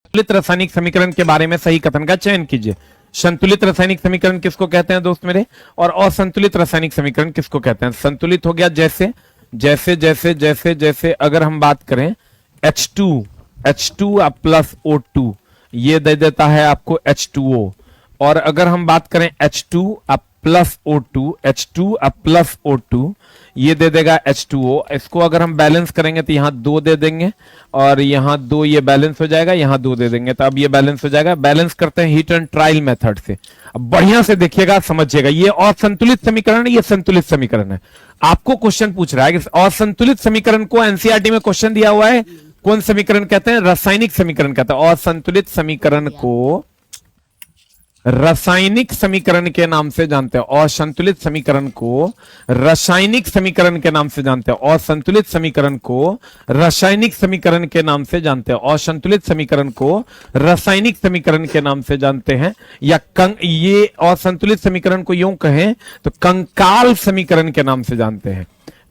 संतुलित रासायनिक समीकरण के बारे में सही कथन का चयन कीजिए। संतुलित रासायनिक समीकरण किसको कहते हैं दोस्त मेरे, और असंतुलित रासायनिक समीकरण किसको कहते हैं। संतुलित हो गया जैसे जैसे जैसे जैसे जैसे अगर हम बात करें H2 प्लस O2 ये दे देता है आपको H2O, और अगर हम बात करें H2 प्लस O2 ये दे देगा H2O। इसको अगर हम बैलेंस करेंगे तो यहां 2 दे देंगे और यहां 2, ये बैलेंस हो जाएगा, यहां 2 दे देंगे तो अब ये बैलेंस हो जाएगा। बैलेंस करते हैं हीट एंड ट्रायल मेथड से। अब बढ़िया से देखिएगा, समझिएगा, ये असंतुलित समीकरण है, ये संतुलित समीकरण है। आपको क्वेश्चन पूछ रहा है कि असंतुलित समीकरण को एनसीईआरटी में क्वेश्चन दिया हुआ है, कौन समीकरण कहते हैं, रासायनिक समीकरण कहते हैं। असंतुलित समीकरण को रासायनिक समीकरण के नाम से जानते हैं, और संतुलित समीकरण को रासायनिक समीकरण के नाम से जानते हैं, और संतुलित समीकरण को रासायनिक समीकरण के नाम से जानते हैं, और संतुलित समीकरण को रासायनिक समीकरण के नाम से जानते हैं। या ये असंतुलित समीकरण को यूं कहें तो कंकाल समीकरण के नाम से जानते हैं।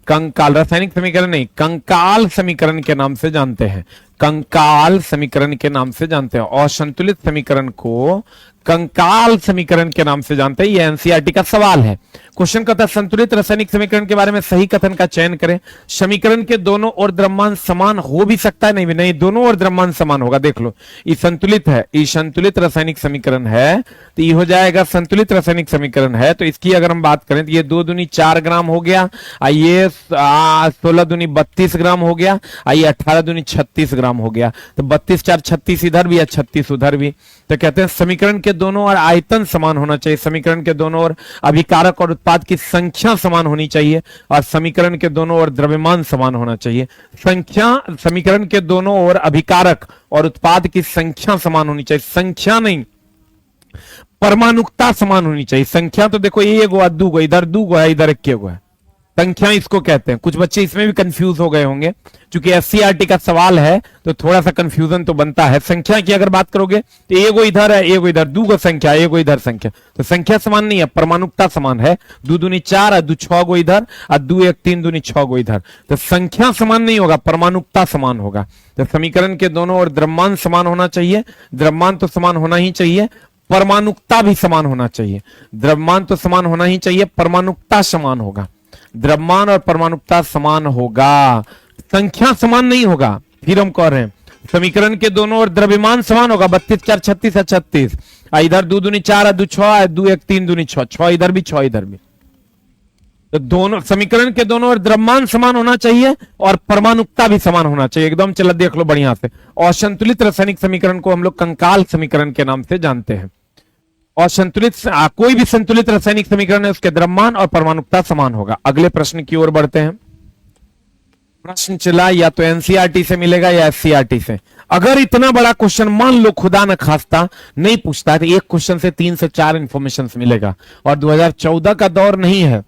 कंकाल, रासायनिक समीकरण नहीं, कंकाल समीकरण के नाम से जानते हैं, कंकाल समीकरण के नाम से जानते हैं। और संतुलित समीकरण को कंकाल समीकरण के नाम से जानते हैं। यह एनसीईआरटी का सवाल है। क्वेश्चन कहता है संतुलित रासायनिक समीकरण के बारे में सही कथन का चयन करें। समीकरण के दोनों ओर द्रव्यमान समान हो भी सकता है, नहीं, दोनों ओर द्रव्यमान समान होगा। देख लो, ये संतुलित है, ये संतुलित रासायनिक समीकरण है, तो ये हो जाएगा संतुलित रासायनिक समीकरण है। तो इसकी अगर हम बात करें तो ये 2 दूनी 4 ग्राम हो गया, ये 16 दूनी 32 ग्राम हो गया, ये 18 दूनी 36 ग्राम हो गया। तो 32 4 36 इधर भी है, 36 उधर भी। तो कहते हैं समीकरण के दोनों ओर आयतन समान होना चाहिए, समीकरण के दोनों ओर अभिकारक और उत्पाद की संख्या समान होनी चाहिए, और समीकरण के दोनों ओर द्रव्यमान समान होना चाहिए। समीकरण के दोनों ओर अभिकारक और उत्पाद की संख्या समान होनी चाहिए, संख्या नहीं, परमाणुकता समान होनी चाहिए। संख्या तो देखो, ये 1 2 गो, इधर 2 गो है, इधर 1 गो है, संख्या इसको कहते हैं। कुछ बच्चे इसमें भी कंफ्यूज हो गए होंगे, क्योंकि एससीईआरटी का सवाल है तो थोड़ा सा कंफ्यूजन तो बनता है। संख्या की अगर बात करोगे तो 1 इधर है, 1 इधर, 2 संख्या, 1 इधर संख्या, तो संख्या समान नहीं है, परमाणुकता समान है। 2 दूनी 4 और 2 6 गो इधर, और 2 1 3 दूनी 6 गो इधर, तो संख्या समान नहीं होगा, परमाणुकता समान होगा। तो समीकरण के दोनों ओर द्रव्यमान समान होना चाहिए, द्रव्यमान तो समान होना ही चाहिए, परमाणुकता भी समान होना चाहिए। द्रव्यमान तो समान होना ही चाहिए, परमाणुकता समान होगा, द्रव्यमान और परमाणुकता समान होगा, संख्या समान नहीं होगा। फिर हम कह रहे हैं समीकरण के दोनों ओर द्रव्यमान समान होगा, 32 4 36 है 36, इधर 2 दूनी 4 है, 2 6 2 1 3 दूनी 6 6 इधर भी 6 इधर भी। तो दोनों समीकरण के दोनों ओर द्रव्यमान समान होना चाहिए और परमाणुकता भी समान होना चाहिए। एकदम चलो देख लो बढ़िया से। और संतुलित रासायनिक समीकरण को हम लोग कंकाल समीकरण के नाम से जानते हैं। और संतुलित कोई भी संतुलित रासायनिक समीकरण है, उसके द्रव्यमान और परमाणुकता समान होगा। अगले प्रश्न की ओर बढ़ते हैं। प्रश्न चला या तो एनसीईआरटी से मिलेगा या एससीईआरटी से। अगर इतना बड़ा क्वेश्चन मान लो खुदा न खास्ता नहीं पूछता है तो एक क्वेश्चन से 3 से 4 इंफॉर्मेशन मिलेगा। और 2014 का दौर नहीं है,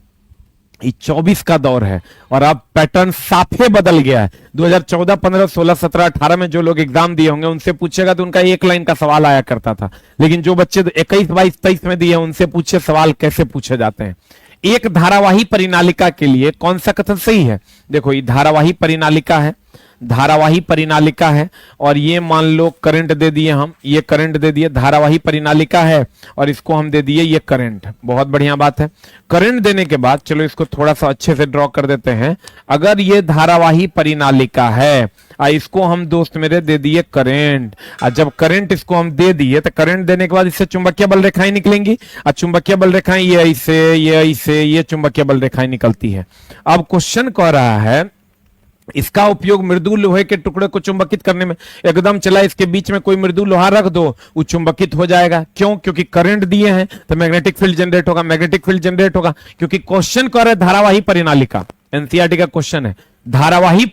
ये 24 का दौर है, और अब पैटर्न साफे बदल गया है। 2014 15 16 17 18 में जो लोग एग्जाम दिए होंगे उनसे पूछेगा तो उनका 1 लाइन का सवाल आया करता था, लेकिन जो बच्चे 21 22 23 में दिए उनसे पूछे सवाल कैसे पूछे जाते हैं। एक धारावाही परिनालिका के लिए कौन सा कथन सही है। देखो, ये धारावाही परिनालिका है, धारावाही परिनालिका है, और ये मान लो करंट दे दिए हम, ये करंट दे दिए, धारावाही परिनालिका है और इसको हम दे दिए ये करंट। बहुत बढ़िया बात है। करंट देने के बाद चलो इसको थोड़ा सा अच्छे से ड्रॉ कर देते हैं। अगर ये धारावाही परिनालिका है, इसको हम दोस्त मेरे दे दिए करंट, और जब करंट इसको हम दे दिए तो करंट देने के बाद इससे चुंबकीय बल रेखाएं निकलेंगी, और चुंबकीय बल रेखाएं ये ऐसे ये चुंबकीय बल रेखाएं निकलती है। अब क्वेश्चन कह रहा है इसका उपयोग मृदु लोहे के टुकड़े को चुंबकित करने में। एकदम चला, इसके बीच में कोई मृदु लोहा रख दो, वो चुंबकित हो जाएगा। क्यों? क्योंकि करंट दिए हैं तो मैग्नेटिक फील्ड जनरेट होगा, मैग्नेटिक फील्ड जनरेट होगा, क्योंकि क्वेश्चन कह रहे धारावाही परिनालिका, एनसीईआरटी का क्वेश्चन है। धारावाही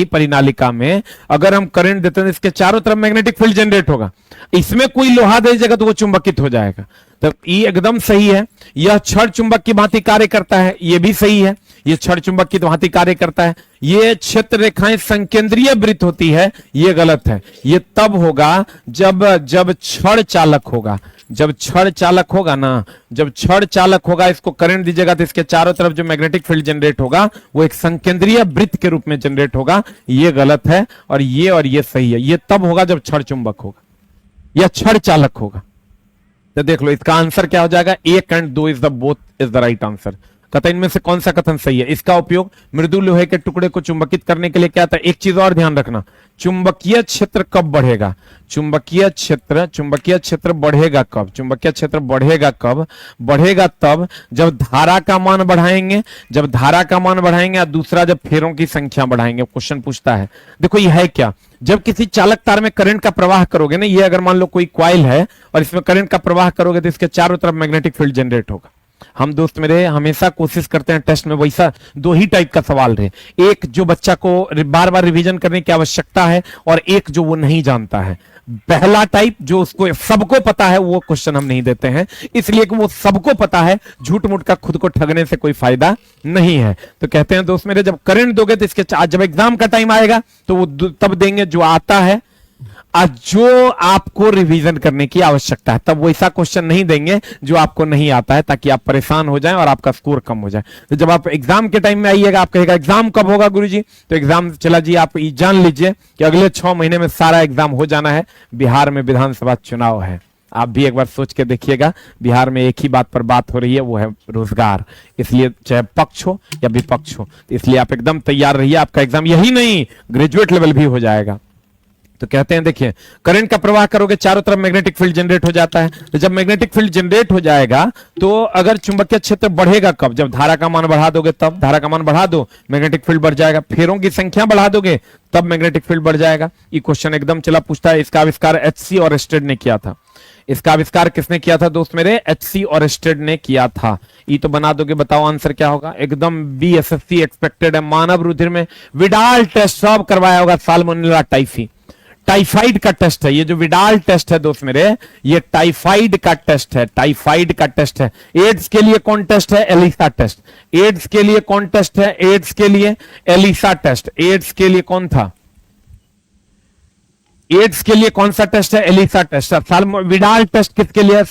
परिनालिका में अगर हम करंट देते हैं इसके चारों तरफ मैग्नेटिक फील्ड जनरेट होगा, इसमें कोई लोहा दे देगा तो वो चुंबकित हो जाएगा। तो ये एकदम सही है। यह क्षण चुंबक की भांति कार्य करता है, ये भी सही है। ये क्षण चुंबक की भांति कार्य करता है। ये क्षेत्र रेखाएं संकेंद्रीय वृत्त होती है, ये गलत है। ये तब होगा जब जब क्षण चालक होगा, जब क्षण चालक होगा ना, जब क्षण चालक होगा, इसको करंट दीजिएगा तो इसके चारों तरफ जो मैग्नेटिक फील्ड जनरेट होगा वो एक संकेंद्रीय वृत्त के रूप में जनरेट होगा। ये गलत है और ये सही है। ये तब होगा जब क्षण चुंबक होगा या क्षण चालक होगा। तो देख लो इसका आंसर क्या हो जाएगा, 1 और 2 is the both is the right answer. कथन इनमें से कौन सा कथन सही है? इसका उपयोग मृदु लोहे के टुकड़े को चुंबकित करने के लिए क्या था? एक चीज और ध्यान रखना, चुंबकीय क्षेत्र कब बढ़ेगा? चुंबकीय क्षेत्र बढ़ेगा कब? चुंबकीय क्षेत्र बढ़ेगा कब? बढ़ेगा तब जब धारा का मान बढ़ाएंगे, जब धारा का मान बढ़ाएंगे, और दूसरा जब फेरों की संख्या बढ़ाएंगे। क्वेश्चन पूछता है, देखो ये है क्या, जब किसी चालक तार में करंट का प्रवाह करोगे ना, ये अगर मान लो कोई कॉइल है और इसमें करंट का प्रवाह करोगे तो इसके चारों तरफ मैग्नेटिक फील्ड जनरेट होगा। हम दोस्त मेरे हमेशा कोशिश करते हैं टेस्ट में वैसा 2 ही टाइप का सवाल रहे, एक जो बच्चा को बार बार रिवीजन करने की आवश्यकता है और एक जो वो नहीं जानता है। पहला टाइप जो उसको सबको पता है वो क्वेश्चन हम नहीं देते हैं, इसलिए कि वो सबको पता है, झूठ मूठ का खुद को ठगने से कोई फायदा नहीं है। तो कहते हैं दोस्त मेरे, जब करंट दोगे तो इसके जब एग्जाम का टाइम आएगा तो वो तब देंगे जो आता है, जो आपको रिवीजन करने की आवश्यकता है, तब वैसा क्वेश्चन नहीं देंगे जो आपको नहीं आता है, ताकि आप परेशान हो जाएं और आपका स्कोर कम हो जाए। तो जब आप एग्जाम के टाइम में आइएगा, आप कहेगा एग्जाम कब होगा गुरुजी, तो एग्जाम चला जी, आप जान लीजिए कि अगले 6 महीने में सारा एग्जाम हो जाना है। बिहार में विधानसभा चुनाव है, आप भी एक बार सोच के देखिएगा। बिहार में एक ही बात पर बात हो रही है, वो है रोजगार, इसलिए चाहे पक्ष हो या विपक्ष हो, इसलिए आप एकदम तैयार रहिए। आपका एग्जाम यही नहीं, ग्रेजुएट लेवल भी हो जाएगा। तो कहते हैं देखिए, करंट का प्रवाह करोगे, चारों तरफ मैग्नेटिक फील्ड जनरेट हो जाता है। तो जब मैग्नेटिक फील्ड जनरेट हो जाएगा तो अगर चुंबकीय क्षेत्र बढ़ेगा कब? जब धारा का मान बढ़ा दोगे तब। धारा का मान बढ़ा दो, मैग्नेटिक फील्ड बढ़ जाएगा। फेरों की संख्या बढ़ा दोगे तब मैग्नेटिक फील्ड बढ़ जाएगा। ये क्वेश्चन एकदम चला पूछता है। इसका आविष्कार एचसी ऑरेस्टेड ने किया था। इसका आविष्कार किसने किया था दोस्त मेरे? एचसी ऑरेस्टेड ने किया था। ये तो बना दोगे, बताओ आंसर क्या होगा? एकदम बीएसएससी एक्सपेक्टेड है। मानव रुधिर में विडाल टेस्ट सब करवाया होगा, साल्मोनेला टाइफी, टाइफाइड का टेस्ट है। ये जो विडाल टेस्ट है दोस्त मेरे, ये टाइफाइड का टेस्ट है, टाइफाइड का टेस्ट है। एड्स के लिए कौन टेस्ट है? Elisa test. एड्स के लिए कौन टेस्ट है? एड्स के लिए एलिसा टेस्ट। एड्स के लिए कौन था? एड्स के लिए कौन सा टेस्ट है? Elisa test. विडाल टेस्ट किसके लिए?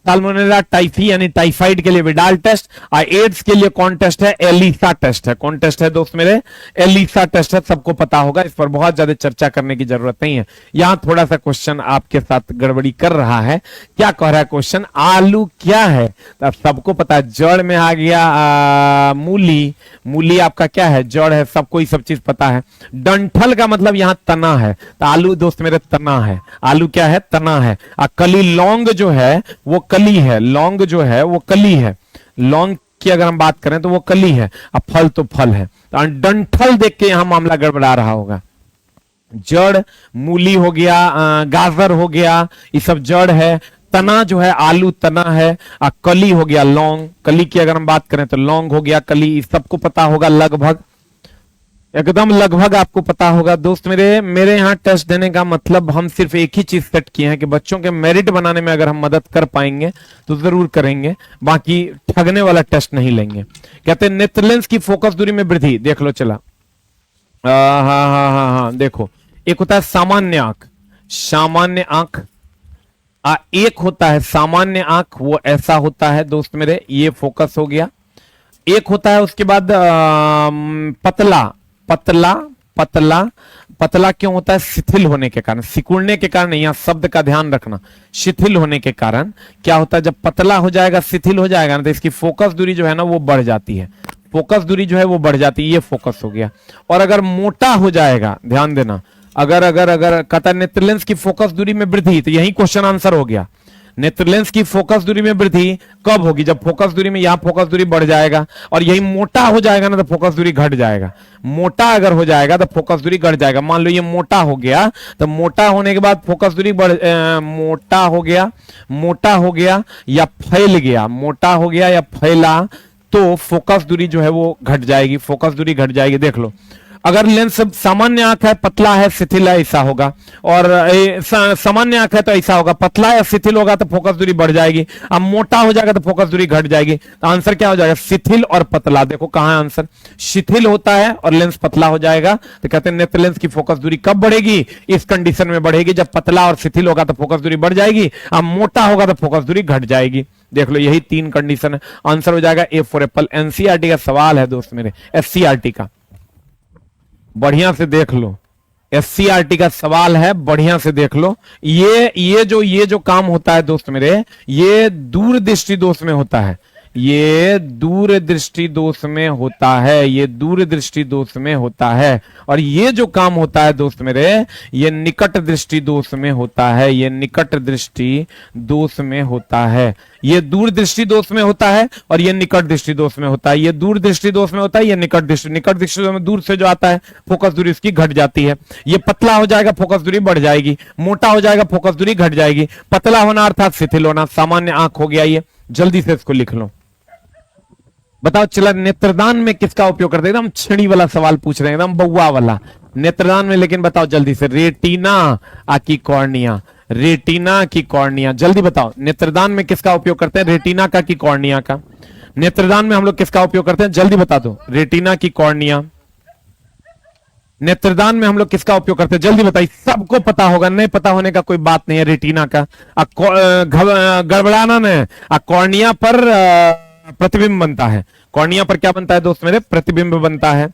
साल्मोनेला टाइफी यानी टाइफाइड के लिए विडाल टेस्ट, और एड्स के लिए कौन टेस्ट है? एलिसा टेस्ट है। कौन टेस्ट है दोस्त मेरे? एलिसा टेस्ट है। सबको पता होगा, इस पर बहुत ज्यादा चर्चा करने की जरूरत नहीं है। यहां थोड़ा सा क्वेश्चन आपके साथ गड़बड़ी कर रहा है। क्या कह रहा है क्वेश्चन? आलू क्या है? तो सबको पता है, जड़ में आ गया मूली। मूली आपका क्या है? जड़ है, सबको ही सब चीज पता है। डंठल का मतलब यहां तना है, तो आलू दोस्त मेरे तना है। आलू क्या है? तना है। कली, लौंग जो है वो कली है। लौंग जो है वो कली है। लौंग की अगर हम बात करें तो वो कली है, अब फल तो फल है। तो डंठल देख के यहां मामला गड़बड़ा रहा होगा। जड़ मूली हो गया, गाजर हो गया, ये सब जड़ है। तना जो है आलू तना है, और कली हो गया लौंग। कली की अगर हम बात करें तो लौंग हो गया, कली, सबको पता होगा लगभग, एकदम लगभग आपको पता होगा। दोस्त मेरे यहाँ टेस्ट देने का मतलब हम सिर्फ एक ही चीज सेट किए हैं कि बच्चों के मेरिट बनाने में अगर हम मदद कर पाएंगे तो जरूर करेंगे, बाकी ठगने वाला टेस्ट नहीं लेंगे। कहते हैं नेत्रलेंस की फोकस दूरी में वृद्धि, देख लो चला। हाँ, देखो, एक होता है सामान्य आंख, सामान्य आंख, एक होता है सामान्य आंख, वो ऐसा होता है दोस्त मेरे, ये फोकस हो गया। एक होता है उसके बाद पतला, पतला, पतला, पतला क्यों होता है? शिथिल होने के कारण, सिकुड़ने के कारण। यहां शब्द का ध्यान रखना, शिथिल होने के कारण क्या होता है? जब पतला हो जाएगा, शिथिल हो जाएगा ना, तो इसकी फोकस दूरी जो है ना वो बढ़ जाती है। फोकस दूरी जो है वो बढ़ जाती है, ये फोकस हो गया। और अगर मोटा हो जाएगा, ध्यान देना, अगर कतर नेत्रलेंस की फोकस दूरी में वृद्धि, तो यही क्वेश्चन आंसर हो गया। नेत्रलेंस की फोकस दूरी में वृद्धि कब होगी? जब फोकस दूरी में, यहां फोकस दूरी बढ़ जाएगा, और यही मोटा हो जाएगा ना तो फोकस दूरी घट जाएगा। मोटा अगर हो जाएगा तो फोकस दूरी घट जाएगा। मान लो ये मोटा हो गया, तो मोटा होने के बाद फोकस दूरी मोटा हो गया या फैल गया, मोटा हो गया या फैला, तो फोकस दूरी जो है वो घट जाएगी। फोकस दूरी घट जाएगी। देख लो, अगर लेंस सामान्य आंख है, पतला है, शिथिल है, ऐसा होगा। और सामान्य आंख है तो ऐसा होगा, पतला या शिथिल होगा तो फोकस दूरी बढ़ जाएगी। अब मोटा हो जाएगा तो फोकस दूरी घट जाएगी। तो आंसर क्या हो जाएगा? शिथिल और पतला। देखो कहां है आंसर, शिथिल होता है और लेंस पतला हो जाएगा। तो कहते हैं नेत्र लेंस की फोकस दूरी कब बढ़ेगी? इस कंडीशन में बढ़ेगी जब पतला और शिथिल होगा तो फोकस दूरी बढ़ जाएगी, अब मोटा होगा तो फोकस दूरी घट जाएगी। देख लो यही 3 कंडीशन है। आंसर हो जाएगा ए फॉर एप्पल। एनसीईआरटी का सवाल है दोस्त मेरे, एससीईआरटी का, बढ़िया से देख लो। एससीईआरटी का सवाल है, बढ़िया से देख लो। ये जो काम होता है दोस्त मेरे, ये दूरदृष्टि दोष में होता है। ये दूरदृष्टि दोष में होता है, ये दूरदृष्टि दोष में होता है। और ये जो काम होता है दोस्त मेरे, ये निकट दृष्टि दोष में होता है। ये निकट दृष्टि दोष में होता है। ये दूरदृष्टि दोष में होता है और ये निकट दृष्टि दोष में होता है। ये दूरदृष्टि दोष में होता है, ये निकट दृष्टि में दूर से जो आता है फोकस दूरी इसकी घट जाती है। ये पतला हो जाएगा, फोकस दूरी बढ़ जाएगी। मोटा हो जाएगा, फोकस दूरी घट जाएगी। पतला होना अर्थात शिथिल होना। सामान्य आंख हो गया ये, जल्दी से इसको लिख लो। बताओ चला, नेत्रदान में किसका उपयोग करते हैं? एकदम छड़ी वाला सवाल पूछ रहे हैं, एकदम बउआ वाला नेत्रदान में। लेकिन बताओ जल्दी से, रेटिना की कॉर्निया, रेटिना की कॉर्निया, जल्दी बताओ। नेत्रदान में किसका उपयोग करते हैं? रेटिना का की कॉर्निया का? नेत्रदान में हम लोग किसका उपयोग करते हैं? जल्दी बता दो। रेटिना की कॉर्निया। नेत्रदान में हम लोग किसका उपयोग करते हैं? जल्दी बताइए, सबको पता होगा, नहीं पता होने का कोई बात नहीं है। रेटिना का गड़बड़ाना ने, कॉर्निया पर प्रतिबिंब बनता है। कॉर्निया पर क्या बनता है दोस्त मेरे? प्रतिबिंब बनता है।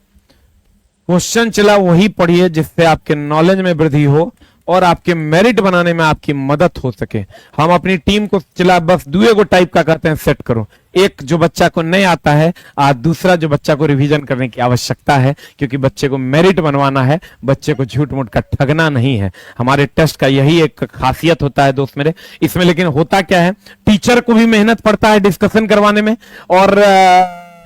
क्वेश्चन चला वही पढ़िए जिससे आपके नॉलेज में वृद्धि हो और आपके मेरिट बनाने में आपकी मदद हो सके। हम अपनी टीम को चला बस दुए को टाइप का कहते हैं सेट करो। एक जो बच्चा को नहीं आता है, दूसरा जो बच्चा को रिवीजन करने की आवश्यकता है, क्योंकि बच्चे को मेरिट बनवाना है, बच्चे को झूठ मूठ का ठगना नहीं है। हमारे टेस्ट का यही एक खासियत होता है दोस्त मेरे। इसमें लेकिन होता क्या है, टीचर को भी मेहनत पड़ता है डिस्कशन करवाने में, और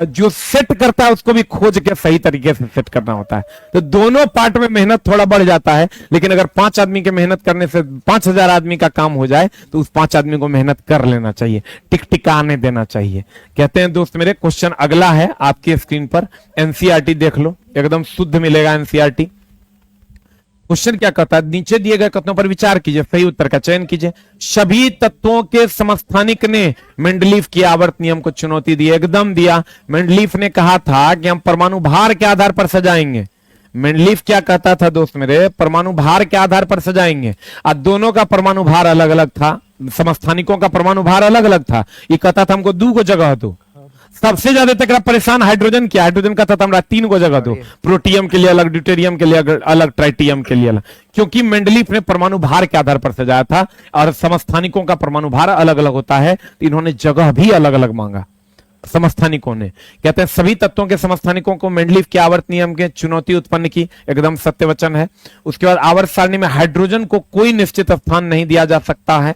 जो सेट करता है उसको भी खोज के सही तरीके से सेट करना होता है। तो दोनों पार्ट में मेहनत थोड़ा बढ़ जाता है। लेकिन अगर 5 आदमी के मेहनत करने से 5000 आदमी का काम हो जाए तो उस 5 आदमी को मेहनत कर लेना चाहिए, टिक टिकाने देना चाहिए। कहते हैं दोस्त मेरे, क्वेश्चन अगला है आपकी स्क्रीन पर। एनसीईआरटी देख लो, एकदम शुद्ध मिलेगा एनसीईआरटी। क्वेश्चन क्या कहता है? नीचे दिए गए कथनों पर विचार कीजिए, सही उत्तर का चयन कीजिए। सभी तत्वों के समस्थानिक ने मेंडलीफ की आवर्त नियम को चुनौती दी। एकदम दिया। मेंडलीफ ने कहा था कि हम परमाणु भार के आधार पर सजाएंगे। मेंडलीफ क्या कहता था दोस्त मेरे? परमाणु भार के आधार पर सजाएंगे। दोनों का परमाणु भार अलग अलग था, समस्थानिकों का परमाणु भार अलग अलग था। ये कहता था हमको 2 को जगह दो। सबसे ज्यादा तक परेशान हाइड्रोजन किया। हाइड्रोजन का था 3 को जगह दो, प्रोटियम के लिए अलग, ड्यूटेरियम के लिए अलग, ट्राइटियम के लिए अलग, क्योंकि मेंडलीफ ने परमाणु भार के आधार पर सजाया था और समस्थानिकों का परमाणु भार अलग अलग होता है, तो इन्होंने जगह भी अलग अलग मांगा समस्थानिकों ने। कहते हैं सभी तत्वों के समस्थानिकों को मेंडलीफ के आवर्त नियम के चुनौती उत्पन्न की। एकदम सत्य वचन है। उसके बाद आवर्त सारणी में हाइड्रोजन को कोई निश्चित स्थान नहीं दिया जा सकता है।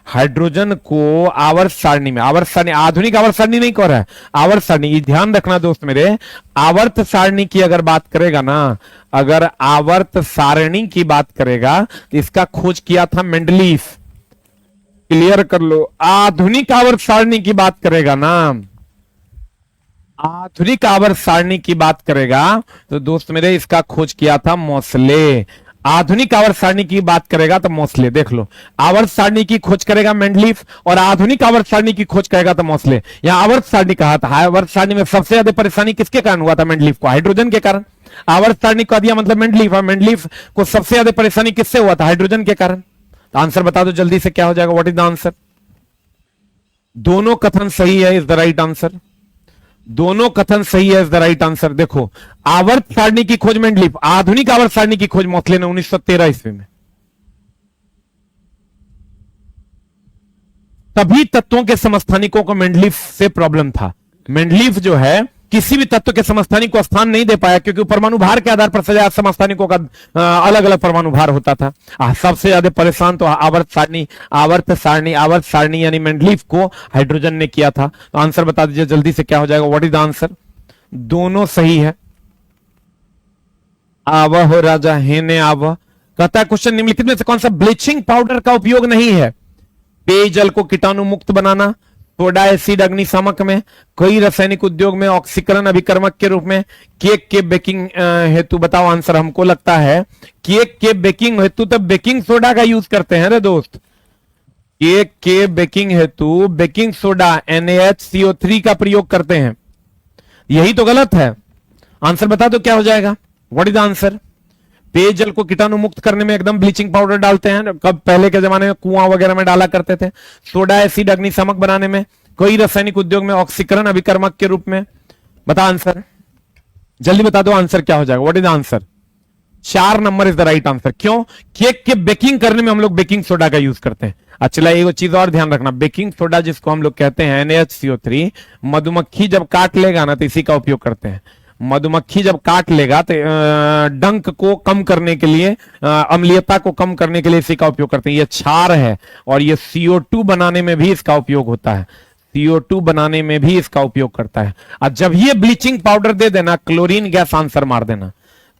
हाइड्रोजन को आवर्त सारणी में, आवर्त सारणी आधुनिक आवर्त सारणी नहीं कह रहा है, आवर्त सारणी, ध्यान रखना दोस्त मेरे। आवर्त सारणी की अगर बात करेगा ना, अगर आवर्त सारणी की बात करेगा तो इसका खोज किया था मेंडलीफ। क्लियर कर लो। आधुनिक आवर्त सारणी की बात करेगा ना, आधुनिक आवर्त सारणी की बात करेगा तो दोस्त मेरे इसका खोज किया था मोसले। आधुनिक आवर्त सारणी की बात करेगा तो मोसले। देख लो, आवर्त सारणी की खोज करेगा मेंडलीफ और आधुनिक आवर्त सारणी की खोज करेगा तो मोसले। यहां आवर्त सारणी कहा था, आवर्त सारणी में सबसे ज्यादा परेशानी किसके कारण हुआ था? मेंडलीफ को, हाइड्रोजन के कारण। आवर्त सारणी का दिया मतलब मेंडलीफ, और मेंडलीफ को सबसे ज्यादा परेशानी किससे हुआ था? हाइड्रोजन के कारण। तो आंसर बता दो जल्दी से, क्या हो जाएगा? What is the answer? दोनों कथन सही है, इज द राइट आंसर। दोनों कथन सही है, इज द राइट आंसर। देखो, आवर्त सारणी की खोज मेंडलीफ, आधुनिक आवर्त सारणी की खोज मोसले ने 1913 ईस्वी में। तभी तत्वों के समस्थानिकों को मेंडलीफ से प्रॉब्लम था। मेंडलीफ जो है किसी भी तत्व के समस्थानिक को स्थान नहीं दे पाया, क्योंकि परमाणु भार के आधार पर सजाया समस्थानिकों का अलग अलग परमाणु भार होता था। सबसे ज्यादा परेशान तो आवर्त सारणी यानी मेंडलीफ को हाइड्रोजन ने किया था। तो आंसर बता दीजिए जल्दी से, क्या हो जाएगा? What is the answer? दोनों सही है। आवह हो राजा हेने आवह। कहता है क्वेश्चन निम्नलिखित में से कौन सा ब्लीचिंग पाउडर का उपयोग नहीं है? पेयजल को कीटाणु मुक्त बनाना, सोडा एसिड अग्निशामक में, कई रासायनिक उद्योग में ऑक्सीकरण अभिकर्मक के रूप में, केक के बेकिंग हेतु। बताओ आंसर। हमको लगता है केक के बेकिंग हेतु तो बेकिंग सोडा का यूज करते हैं रे दोस्त। केक के बेकिंग हेतु बेकिंग सोडा NaHCO3 का प्रयोग करते हैं। यही तो गलत है। आंसर बता दो क्या हो जाएगा। What is the answer. पेयजल को कीटाणु मुक्त करने में एकदम ब्लीचिंग पाउडर डालते हैं। कब पहले के जमाने में कुआं वगैरह में डाला करते थे। सोडा एसिड अग्निशामक बनाने में, कई रासायनिक उद्योग में ऑक्सीकरण अभिकर्मक के रूप में। बता आंसर, जल्दी बता दो आंसर क्या हो जाएगा। What is the answer. 4 number is the right answer. क्यों? केक के बेकिंग करने में हम लोग बेकिंग सोडा का यूज करते हैं। अच्छा एक चीज और ध्यान रखना, बेकिंग सोडा जिसको हम लोग कहते हैं NaHCO3, मधुमक्खी जब काट लेगा ना तो इसी का उपयोग करते हैं। मधुमक्खी जब काट लेगा तो डंक को कम करने के लिए, अम्लीयता को कम करने के लिए इसी का उपयोग करते हैं। ये क्षार है और ये CO2 बनाने में भी इसका उपयोग होता है। CO2 बनाने में भी इसका उपयोग करता है। और जब ये ब्लीचिंग पाउडर दे देना, क्लोरीन गैस आंसर मार देना।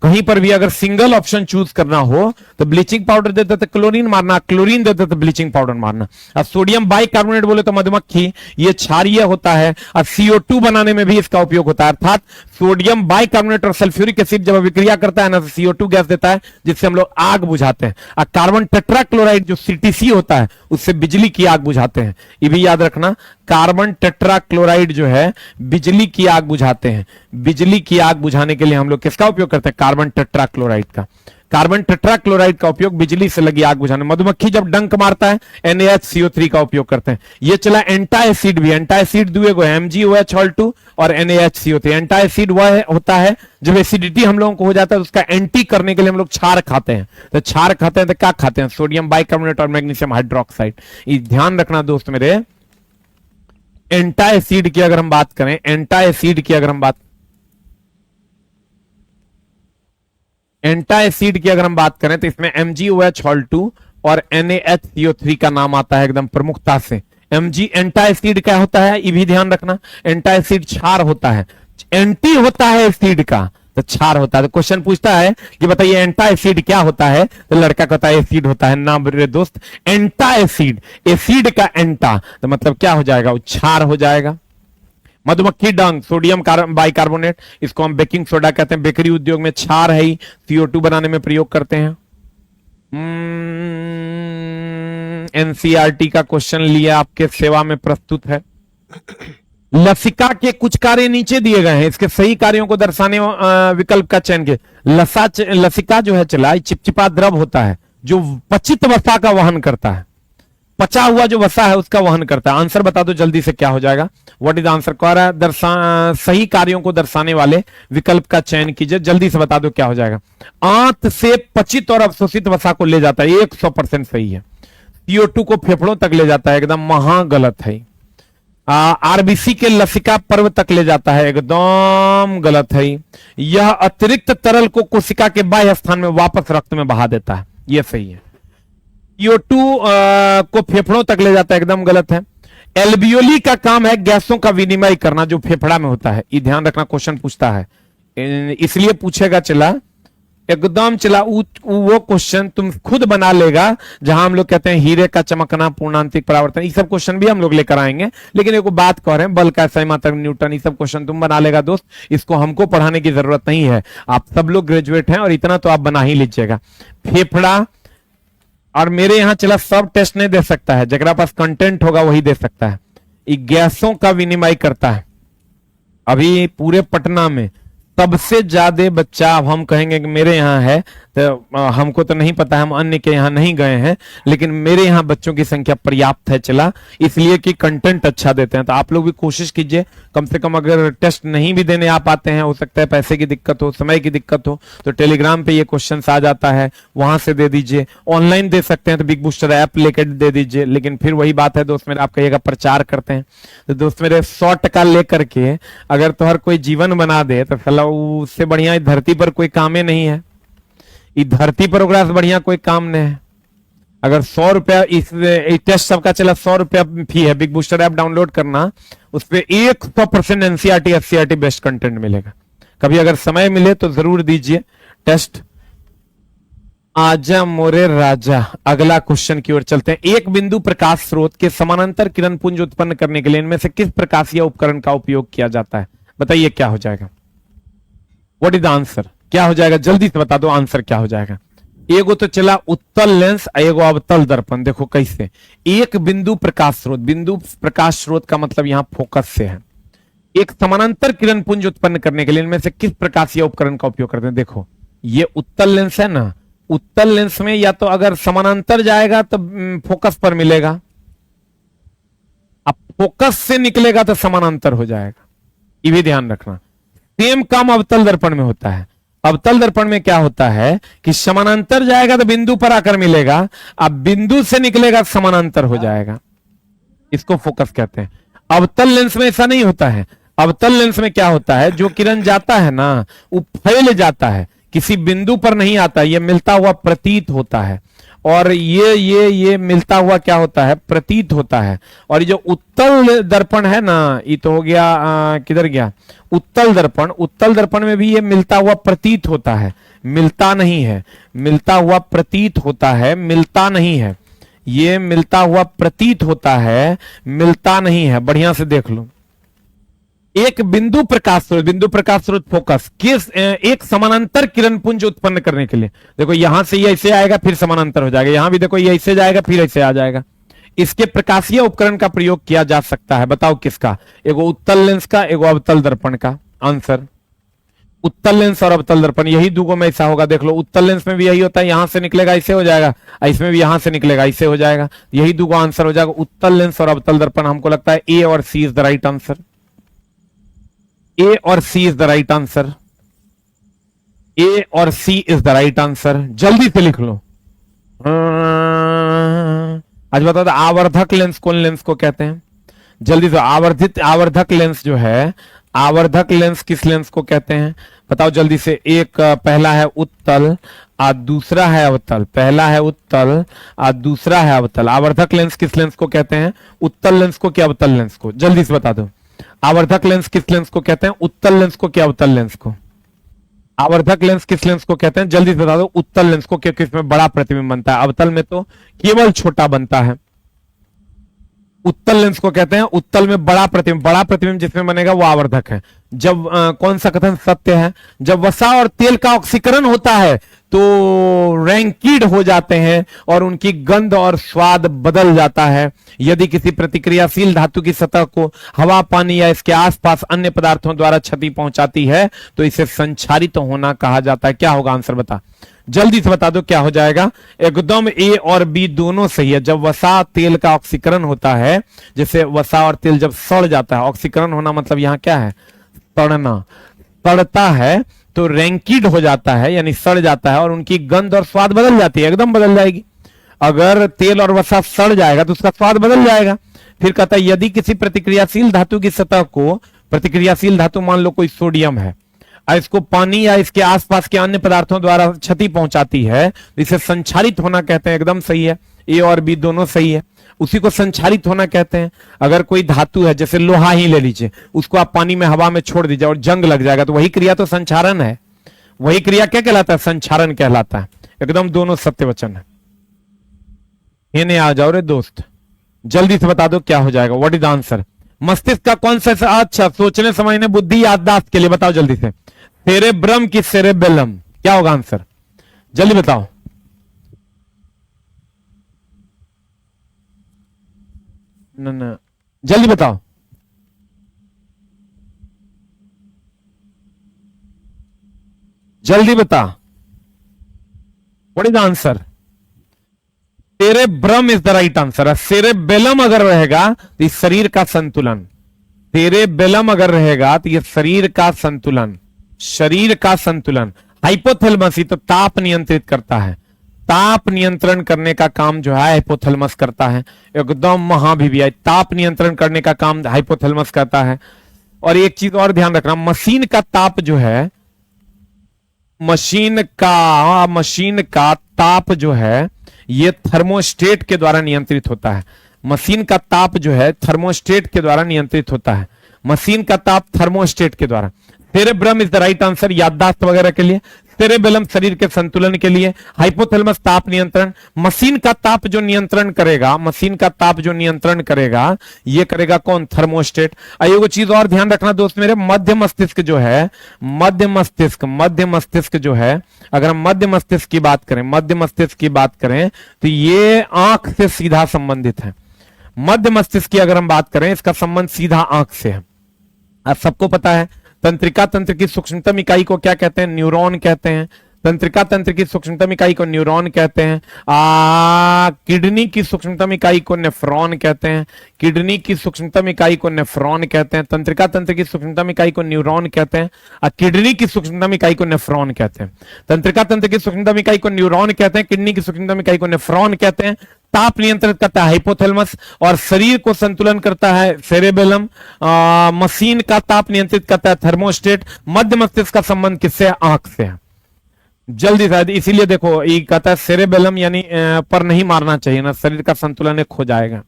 कहीं पर भी अगर सिंगल ऑप्शन चूज करना हो तो ब्लीचिंग पाउडर देते तो क्लोरीन मारना, क्लोरीन देते तो ब्लीचिंग पाउडर मारना। और सोडियम बाइकार्बोनेट बोले तो मधुमक्खी, ये क्षारीय होता है और CO2 बनाने में भी इसका उपयोग होता है। अर्थात सोडियम बाइकार्बोनेट और सल्फ्यूरिक एसिड जब अभिक्रिया करता है ना तो CO2 गैस देता है, जिससे हम लोग आग बुझाते हैं। और कार्बन टेट्राक्लोराइड जो CTC होता है उससे बिजली की आग बुझाते हैं। ये भी याद रखना, कार्बन टेट्राक्लोराइड जो है बिजली की आग बुझाते हैं। बिजली की आग बुझाने के लिए हम लोग किसका उपयोग करते हैं? कार्बन टेट्राक्लोराइड का। कार्बन टेट्राक्लोराइड का उपयोग बिजली से लगी आग बुझाने। मधुमक्खी जब डंक मारता है NaHCO3 का उपयोग करते हैं। ये चला एंटा एसिड भी। एंटा एसिड दुए को MgOH और NaHCO3। एंटा एसिड वह होता है जब एसिडिटी हम लोगों को हो जाता है तो उसका एंटी करने के लिए हम लोग क्षार खाते हैं। तो क्षार खाते हैं तो क्या खाते हैं? सोडियम बाइकार्बोनेट और मैग्नीशियम हाइड्रोक्साइड। ये ध्यान रखना दोस्त मेरे। एंटा एसिड की अगर हम बात करें, एंटा एसिड की अगर हम बात करें तो इसमें MgOH और NaHCO3 का नाम आता है एकदम प्रमुखता से। एंटा एसिड क्या होता है ये भी ध्यान रखना। एंटा एसिड क्षार होता है, एंटी होता है एसिड का तो क्षार होता है। तो क्वेश्चन पूछता है कि बताइए एंटा एसिड क्या होता है, तो लड़का कहता है एसिड होता है। ना मेरे दोस्त, एंटा एसिड, एसिड का एंटा तो मतलब क्या हो जाएगा? क्षार हो जाएगा। मधुमक्खी डंक, सोडियम बाइकार्बोनेट, इसको हम बेकिंग सोडा कहते हैं। बेकरी उद्योग में क्षार है ही, CO2 बनाने में प्रयोग करते हैं। NCERT का क्वेश्चन लिया आपके सेवा में प्रस्तुत है। लसिका के कुछ कार्य नीचे दिए गए हैं, इसके सही कार्यों को दर्शाने विकल्प का चयन के। लसिका जो है चला चिपचिपा द्रव होता है जो पचित वसा का वहन करता है। पचा हुआ जो वसा है उसका वहन करता है। आंसर बता दो जल्दी से क्या हो जाएगा। What is answer. कह रहा है सही कार्यों को दर्शाने वाले विकल्प का चयन कीजिए। जल्दी से बता दो क्या हो जाएगा। आंत से पचित और अवशोषित वसा को ले जाता है, 100% सही है। CO2 को फेफड़ों तक ले जाता है, एकदम महा गलत है। RBC के लसिका पर्व तक ले जाता है, एकदम गलत है। यह अतिरिक्त तरल को कोशिका के बाह्य स्थान में वापस रक्त में बहा देता है, यह सही है। CO2 को फेफड़ों तक ले जाता है, एकदम गलत है। एल्बियोली का काम है गैसों का विनिमय करना जो फेफड़ा में होता है। ये ध्यान रखना, क्वेश्चन पूछता है इसलिए पूछेगा। चला एकदम चला वो क्वेश्चन तुम खुद बना लेगा जहां हम लोग कहते हैं हीरे का चमकना, पूर्णांतिक परावर्तन, ये सब क्वेश्चन भी हम लोग लेकर आएंगे। लेकिन एक बात कह रहे हैं, बल का संयमात्मक न्यूटन, ये सब क्वेश्चन तुम बना लेगा दोस्त। इसको हमको पढ़ाने की जरूरत नहीं है, आप सब लोग ग्रेजुएट हैं और इतना तो आप बना ही लीजिएगा। फेफड़ा और मेरे यहां चला सब टेस्ट नहीं दे सकता है, जगरा पास कंटेंट होगा वही दे सकता है। ये गैसों का विनिमय करता है। अभी पूरे पटना में सबसे ज्यादा बच्चा, अब हम कहेंगे कि मेरे यहाँ है तो हमको तो नहीं पता, हम अन्य के यहाँ नहीं गए हैं, लेकिन मेरे यहाँ बच्चों की संख्या पर्याप्त है चला, इसलिए कि कंटेंट अच्छा देते हैं। तो आप लोग भी कोशिश कीजिए, कम से कम अगर टेस्ट नहीं भी देने आप आते हैं, हो सकता है पैसे की दिक्कत हो, समय की दिक्कत हो, तो टेलीग्राम पे ये क्वेश्चन आ जाता है, वहां से दे दीजिए। ऑनलाइन दे सकते हैं तो बिग बूस्टर ऐप लेकर दे दीजिए। लेकिन फिर वही बात है दोस्त मेरे, आप कहिएगा प्रचार करते हैं, तो दोस्त मेरे 100 लेकर के अगर तो हर कोई जीवन बना दे तो फला उससे बढ़िया इस धरती पर कोई काम ही नहीं है। इस धरती पर ओकरा से बढ़िया कोई काम नहीं है। अगर 100 रुपया इस टेस्ट सबका चला, 100 रुपया फी है, बिग बूस्टर ऐप डाउनलोड करना, उस पर 100% NCERT SCERT बेस्ट कंटेंट मिलेगा। कभी अगर समय मिले तो जरूर दीजिए टेस्ट। आजा मोरे राजा। अगला क्वेश्चन की ओर चलते हैं। एक बिंदु प्रकाश स्रोत के समानांतर किरण पुंज उत्पन्न करने के लिए इनमें से किस प्रकाशीय उपकरण का उपयोग किया जाता है? बताइए क्या हो जाएगा? What is the answer? क्या हो जाएगा? जल्दी से बता दो आंसर क्या हो जाएगा। एगो तो चला उत्तल लेंस, एगो अवतल दर्पण। देखो कैसे, एक बिंदु प्रकाश स्रोत, बिंदु प्रकाश स्रोत का मतलब यहां फोकस से है। एक समानांतर किरण पुंज उत्पन्न करने के लिए इनमें से किस प्रकाशीय उपकरण का उपयोग करते हैं? देखो ये उत्तल लेंस है ना, उत्तल लेंस में या तो अगर समानांतर जाएगा तो फोकस पर मिलेगा, अब फोकस से निकलेगा तो समानांतर हो जाएगा। ये भी ध्यान रखना। सेम काम अवतल दर्पण में होता है। अवतल दर्पण में क्या होता है कि समानांतर जाएगा तो बिंदु पर आकर मिलेगा, अब बिंदु से निकलेगा समानांतर हो जाएगा। इसको फोकस कहते हैं। अवतल लेंस में ऐसा नहीं होता है। अवतल लेंस में क्या होता है, जो किरण जाता है ना वो फैल जाता है, किसी बिंदु पर नहीं आता, ये मिलता हुआ प्रतीत होता है। और ये मिलता हुआ क्या होता है? प्रतीत होता है। और ये जो उत्तल दर्पण है ना, ये तो हो गया किधर गया? उत्तल दर्पण। उत्तल दर्पण में भी ये मिलता हुआ प्रतीत होता है, मिलता नहीं है। मिलता हुआ प्रतीत होता है, मिलता नहीं है। ये मिलता हुआ प्रतीत होता है, मिलता नहीं है। बढ़िया से देख लो। एक बिंदु प्रकाश स्रोत, बिंदु प्रकाश स्रोत फोकस किस एक समानांतर किरण पुंज उत्पन्न करने के लिए, देखो यहां से ये ऐसे आएगा फिर समानांतर हो जाएगा, यहां भी देखो ये ऐसे जाएगा फिर ऐसे आ जाएगा। इसके प्रकाशीय उपकरण का प्रयोग किया जा सकता है। बताओ किसका? एगो उत्तल लेंस का, एगो अवतल दर्पण का। आंसर उत्तल लेंस और अवतल दर्पण, यही दूगों में ऐसा होगा। देख लो उत्तल लेंस में भी यही होता है, यहां से निकलेगा ऐसे हो जाएगा, इसमें भी यहां से निकलेगा ऐसे हो जाएगा। यही दूगो आंसर हो जाएगा, उत्तल लेंस और अवतल दर्पण। हमको लगता है ए और सी इज द राइट आंसर। ए और सी इज द राइट आंसर। ए और सी इज द राइट आंसर। जल्दी से लिख लो। आज बता दो आवर्धक लेंस कौन लेंस को कहते हैं? जल्दी से। आवर्धक लेंस जो है, आवर्धक लेंस किस लेंस को कहते हैं? बताओ जल्दी से। एक पहला है उत्तल और दूसरा है अवतल। पहला है उत्तल और दूसरा है अवतल। आवर्धक लेंस किस लेंस को कहते हैं? उत्तल लेंस को क्या अवतल लेंस को? जल्दी से बता दो। आवर्धक लेंस किस लेंस को कहते हैं? उत्तल लेंस को क्या अवतल लेंस को? आवर्धक लेंस किस लेंस को कहते हैं? जल्दी से बता दो। उत्तल लेंस को, क्योंकि इसमें बड़ा प्रतिबिंब बनता है, अवतल में तो केवल छोटा बनता है। उत्तल लेंस को कहते हैं, उत्तल में बड़ा प्रतिबिंब जिसमें बनेगा वो आवर्धक है। जब कौन सा कथन सत्य है? जब वसा और तेल का ऑक्सीकरण होता है तो रैंकिड हो जाते हैं और उनकी गंध और स्वाद बदल जाता है। यदि किसी प्रतिक्रियाशील धातु की सतह को हवा, पानी या इसके आसपास अन्य पदार्थों द्वारा क्षति पहुंचाती है तो इसे संक्षारित होना कहा जाता है। क्या होगा आंसर? बता जल्दी से बता दो क्या हो जाएगा। एकदम ए और बी दोनों सही है। जब वसा तेल का ऑक्सीकरण होता है, जैसे वसा और तेल जब सड़ जाता है, ऑक्सीकरण होना मतलब यहां क्या है? सड़ना। सड़ता है तो रैंकिड हो जाता है, यानी सड़ जाता है और उनकी गंध और स्वाद बदल जाती है, एकदम बदल जाएगी। अगर तेल और वसा सड़ जाएगा तो उसका स्वाद बदल जाएगा। फिर कहता है यदि किसी प्रतिक्रियाशील धातु की सतह को, प्रतिक्रियाशील धातु मान लो कोई सोडियम है, इसको पानी या इसके आसपास के अन्य पदार्थों द्वारा क्षति पहुंचाती है, इसे संक्षारित होना कहते हैं। एकदम सही है, ए और बी दोनों सही है। उसी को संक्षारित होना कहते हैं। अगर कोई धातु है, जैसे लोहा ही ले लीजिए, उसको आप पानी में, हवा में छोड़ दीजिए और जंग लग जाएगा, तो वही क्रिया तो संक्षारण है। वही क्रिया क्या कहलाता है? संक्षारण कहलाता है। एकदम दोनों सत्य वचन है। इन्हें आ जाओ रे दोस्त, जल्दी से बता दो क्या हो जाएगा। What is answer? मस्तिष्क का कौन सा? अच्छा, सोचने समझने, बुद्धि, याददाश्त के लिए। बताओ जल्दी से। सेरेब्रम की सेरेबेलम, क्या होगा आंसर? जल्दी बताओ। न जल्दी बताओ। जल्दी बता। What is answer? Cerebrum is the right answer. Cerebellum अगर रहेगा तो इस शरीर का संतुलन, सेरेबेलम अगर रहेगा तो ये शरीर का संतुलन, शरीर का संतुलन। हाइपोथैलेमस ही तो ताप नियंत्रित करता है। ताप नियंत्रण करने का काम जो है हाइपोथैलेमस करता है। एकदम महाभिव्याय ताप नियंत्रण करने का काम हाइपोथैलेमस करता है। और एक चीज और ध्यान रखना, मशीन का ताप जो है, मशीन का ताप जो है ये थर्मोस्टेट के द्वारा नियंत्रित होता है। मशीन का ताप जो है थर्मोस्टेट के द्वारा नियंत्रित होता है। मशीन का ताप थर्मोस्टेट के द्वारा। Cerebrum is the right answer याददाश्त वगैरह के लिए। सेरेबेलम शरीर के संतुलन के लिए, हाइपोथैलेमस ताप नियंत्रण, मशीन का ताप जो नियंत्रण करेगा, मशीन का ताप जो नियंत्रण करेगा ये करेगा कौन? थर्मोस्टेट। एगो चीज और ध्यान रखना दोस्त मेरे, मध्य मस्तिष्क जो है, मध्य मस्तिष्क जो है, अगर हम मध्य मस्तिष्क की बात करें, मध्य मस्तिष्क की बात करें तो ये आंख से सीधा संबंधित है। मध्य मस्तिष्क की अगर हम बात करें, इसका संबंध सीधा आंख से है। आप सबको पता है तंत्रिका तंत्र की सूक्ष्मतम इकाई को क्या कहते हैं? न्यूरॉन कहते हैं। तंत्रिका तंत्र की सूक्ष्मतम इकाई को न्यूरॉन कहते हैं। किडनी की सूक्ष्मतम इकाई को नेफ्रॉन कहते हैं। किडनी की सूक्ष्मतम इकाई को नेफ्रॉन कहते हैं। तंत्रिका तंत्र की सूक्ष्मतम इकाई को न्यूरॉन कहते हैं और किडनी की सूक्ष्मतम इकाई को नेफ्रॉन कहते हैं। तंत्रिका तंत्र की सूक्ष्मतम इकाई को न्यूरॉन कहते हैं, किडनी की सूक्ष्मतम इकाई को नेफ्रॉन कहते हैं। ताप नियंत्रित करता है हाइपोथैलेमस और शरीर को संतुलन करता है सेरेबेलम। मशीन का ताप नियंत्रित करता है थर्मोस्टेट। मध्य मस्तिष्क का संबंध किससे है? आंख से है। जल्दी शायद इसीलिए देखो ये कहता है सेरेबेलम यानी पर नहीं मारना चाहिए ना, शरीर का संतुलन खो जाएगा।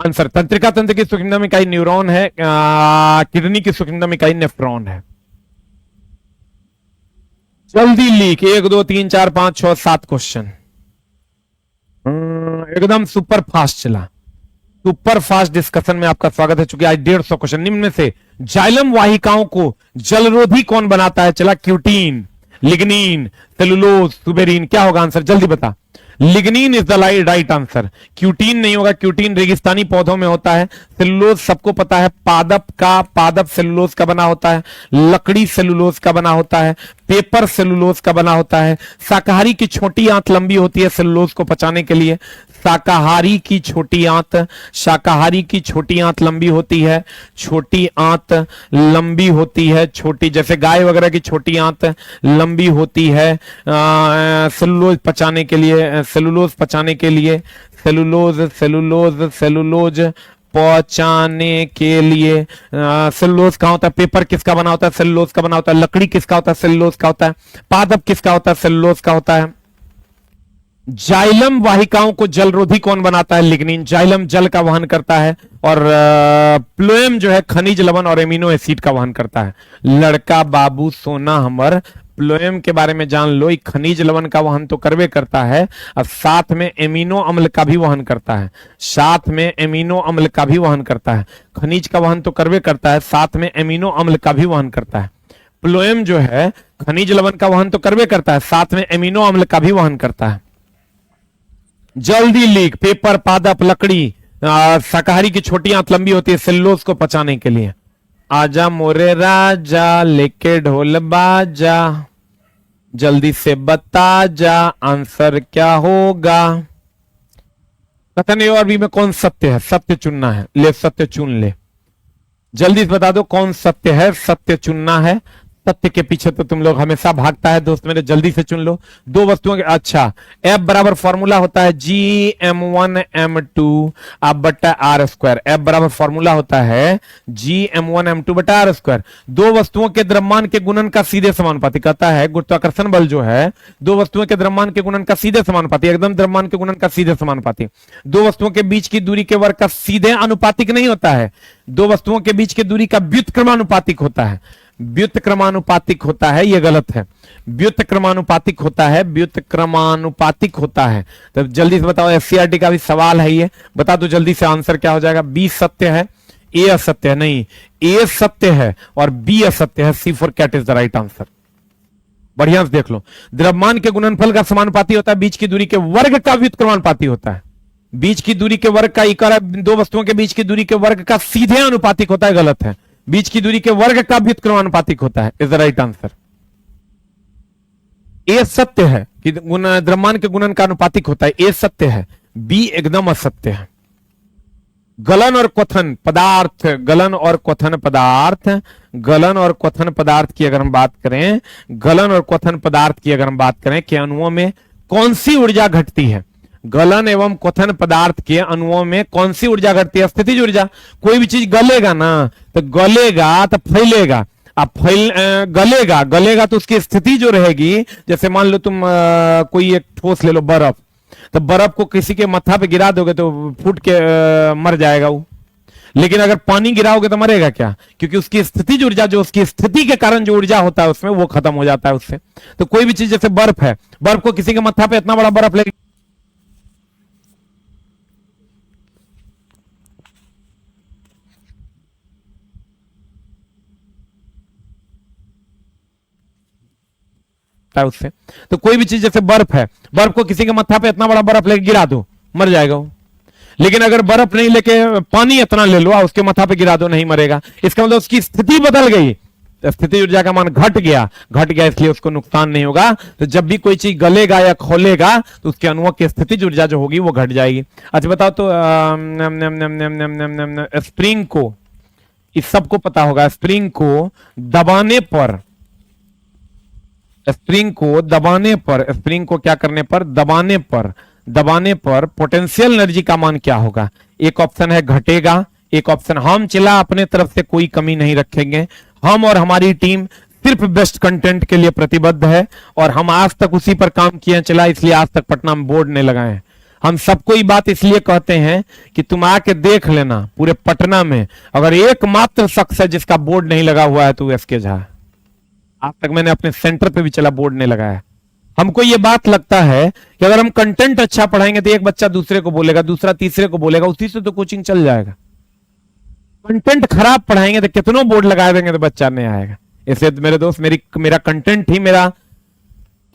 आंसर तंत्रिका तंत्र की सूक्ष्मतम इकाई न्यूरॉन है, किडनी की सूक्ष्मतम इकाई नेफ्रॉन है। जल्दी लीक 1 2 3 4 5 6 7 क्वेश्चन एकदम सुपर फास्ट चला। सुपर फास्ट डिस्कशन में आपका स्वागत है। चूंकि आज 150 क्वेश्चन। निम्न में से जाइलम वाहिकाओं को जलरोधी कौन बनाता है? चला क्यूटीन, लिग्निन, सेलुलोज, सुबेरिन। क्या होगा आंसर? जल्दी बता। Lignin is the right answer. Cutin नहीं होगा, क्यूटीन रेगिस्तानी पौधों में होता है। सेलुलोज सबको पता है, पादप सेलुलोज का बना होता है। लकड़ी सेलुलोज का बना होता है। पेपर सेलुलोज का बना होता है। शाकाहारी की छोटी आंत लंबी होती है सेलुलोज को पचाने के लिए। शाकाहारी की छोटी आंत लंबी होती है। छोटी आंत लंबी होती है, छोटी जैसे गाय वगैरह की छोटी आंत लंबी होती है सेलुलोज पचाने के लिए। सेलुलोज पचाने के लिए सेलुलोज कहां होता है? पेपर किसका बना होता है? सेलुलोज का बना होता है। लकड़ी किसका होता है? सेलुलोज का होता है। पादप किसका होता है? सेलुलोज का होता है। जाइलम वाहिकाओं को जलरोधी कौन बनाता है? लिग्निन। जाइलम जल का वहन करता है और प्लोएम जो है खनिज लवण और एमिनो एसिड का वहन करता है। लड़का बाबू सोना हमर प्लोएम के बारे में जान लो। खनिज लवण का वहन तो करवे करता है और साथ में एमिनो अम्ल का भी वहन करता है। खनिज का वहन तो करवे करता है, साथ में एमिनो अम्ल का भी वहन करता है। प्लोएम जो है खनिज लवण का वहन तो करवे करता है, साथ में एमिनो अम्ल का भी वहन करता है। जल्दी लीक पेपर, पादप, लकड़ी। शाकाहारी की छोटी आंत लंबी होती है सेलुलोज को पचाने के लिए। आजा मोरे राजा लेके ढोल बाजा, जल्दी से बता जा आंसर क्या होगा। कथन ए और बी में कौन सत्य है? सत्य चुनना है। ले सत्य चुन ले, जल्दी से बता दो कौन सत्य है। सत्य चुनना है। सत्य के पीछे तो तुम लोग हमेशा भागता है दोस्त मेरे, जल्दी से चुन लो। दो वस्तुओं के अच्छा F बराबर फॉर्मूला होता है GM1M2 बटा R स्क्वायर। F बराबर फॉर्मूला होता है GM1M2 बटा R स्क्वायर। दो वस्तुओं के द्रव्यमान के गुणन का सीधे समानुपाती। कहता है गुरुत्वाकर्षण बल जो है दो वस्तुओं के द्रव्यमान के गुणन का सीधे समानुपाती, एकदम द्रव्यमान के गुणन का सीधे समानुपाती। दो वस्तुओं के बीच की दूरी के वर्ग का सीधे अनुपातिक नहीं होता है, दो वस्तुओं के बीच की दूरी का व्युत्क्रमानुपातिक होता है। व्युत्क्रमानुपातिक होता है, यह गलत है। व्युत्क्रमानुपातिक होता है, व्युत्क्रमानुपातिक होता है। तो जल्दी से बताओ, एससीईआरटी का भी सवाल है ये, बता दो जल्दी से आंसर क्या हो जाएगा। बी सत्य है, ए असत्य है। नहीं, ए सत्य है और बी असत्य है। C for cat is the right answer. बढ़िया से देख लो, द्रव्यमान के गुणनफल का समानुपाती होता है, बीच की दूरी के वर्ग का व्युत्क्रमानुपाती होता है। बीच की दूरी के वर्ग का इकारा दो वस्तुओं के बीच की दूरी के वर्ग का सीधे अनुपातिक होता है, गलत है। बीच की दूरी के वर्ग का व्युत्क्रमानुपातिक होता है, इज द राइट आंसर। ए सत्य है कि द्रव्यमान के गुणन का अनुपातिक होता है, ए सत्य है। बी एकदम असत्य है। गलन और क्वथन पदार्थ, गलन और क्वथन पदार्थ, गलन और क्वथन पदार्थ की अगर हम बात करें, गलन और क्वथन पदार्थ की अगर हम बात करें कि अणुओं में कौन सी ऊर्जा घटती है। गलन एवं क्वथन पदार्थ के अणुओं में कौन सी ऊर्जा घटती है? स्थितिज ऊर्जा। कोई भी चीज गलेगा ना तो गलेगा तो फैलेगा, अब गलेगा तो उसकी स्थिति जो रहेगी, जैसे मान लो तुम कोई एक ठोस ले लो बर्फ, तो बर्फ को किसी के माथा पे गिरा दोगे तो फूट के मर जाएगा वो। लेकिन अगर पानी गिराओगे तो मरेगा क्या, क्योंकि उसकी स्थितिज ऊर्जा, जो उसकी स्थिति के कारण जो ऊर्जा होता है उसमें, वो खत्म हो जाता है उससे। तो कोई भी चीज, जैसे बर्फ है, बर्फ को किसी के मत्था पे इतना बड़ा बर्फ ले उससे, तो कोई भी चीज, जैसे बर्फ है, बर्फ को किसी के मत्था पे इतना बड़ा बर्फ लेके गिरा दो, मर जाएगा वो। लेकिन अगर बर्फ नहीं लेके पानी इतना ले लो, उसके माथा पे गिरा दो, नहीं मरेगा। इसका मतलब उसकी स्थिति बदल गई, स्थिति ऊर्जा का मान घट गया, इसलिए उसको नुकसान नहीं होगा। तो जब भी कोई चीज गलेगा या खोलेगा तो उसके अणुओं की स्थिति ऊर्जा जो होगी वो घट जाएगी। अच्छा बताओ तो स्प्रिंग को, इस सबको पता होगा, स्प्रिंग को दबाने पर, स्प्रिंग को दबाने पर, स्प्रिंग को क्या करने पर, दबाने पर पोटेंशियल एनर्जी का मान क्या होगा। एक ऑप्शन है घटेगा, एक ऑप्शन, हम चिल्ला अपने तरफ से कोई कमी नहीं रखेंगे, हम और हमारी टीम सिर्फ बेस्ट कंटेंट के लिए प्रतिबद्ध है, और हम आज तक उसी पर काम किए चला, इसलिए आज तक पटना में बोर्ड नहीं लगाए हैं। हम सबको ये बात इसलिए कहते हैं कि तुम आके देख लेना, पूरे पटना में अगर एकमात्र शख्स है जिसका बोर्ड नहीं लगा हुआ है तो एसके झा। आज तक मैंने अपने सेंटर पे भी चला बोर्ड नहीं लगाया। हमको ये बात लगता है कि अगर हम कंटेंट अच्छा पढ़ाएंगे तो एक बच्चा दूसरे को बोलेगा, दूसरा तीसरे को बोलेगा, उसी से तो कोचिंग चल जाएगा। कंटेंट खराब पढ़ाएंगे तो कितनों बोर्ड लगा देंगे तो बच्चा नहीं आएगा। इसलिए मेरे दोस्त, मेरा कंटेंट ही मेरा